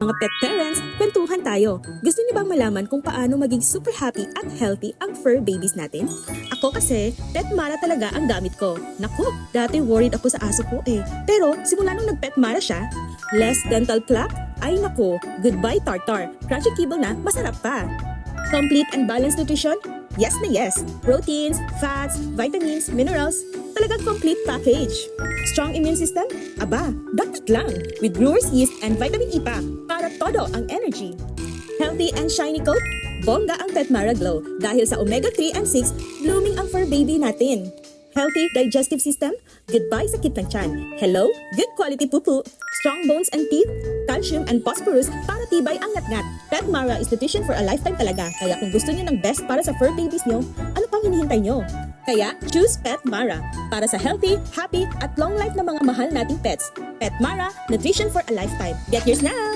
Mga pet parents, kwentuhan tayo. Gusto niyo bang malaman kung paano maging super happy at healthy ang fur babies natin? Ako kasi, Pet Mara talaga ang gamit ko. Naku, dati worried ako sa aso ko eh. Pero simula nung nag-Pet Mara siya, less dental plaque, ay naku, goodbye tartar. Crunchy kibble na, masarap pa. Complete and balanced nutrition? Yes na yes. Proteins, fats, vitamins, minerals, talagang complete package. Strong immune system? Aba, dapat lang. With Brewer's yeast and vitamin E pa, para todo ang energy. Healthy and shiny coat? Bongga ang Pet Mara Glow dahil sa omega-3 and 6, blooming ang fur baby natin. Healthy digestive system? Goodbye sakit ng tiyan. Hello? Good quality pupu. Strong bones and teeth? Calcium and phosphorus para tibay ang ngat-ngat. Pet Mara is nutrition for a lifetime talaga. Kaya kung gusto niyo ng best para sa fur babies niyo, ano pang hinihintay niyo? Kaya choose Pet Mara para sa healthy, happy at long life na mga mahal nating pets. Pet Mara, nutrition for a lifetime. Get yours now!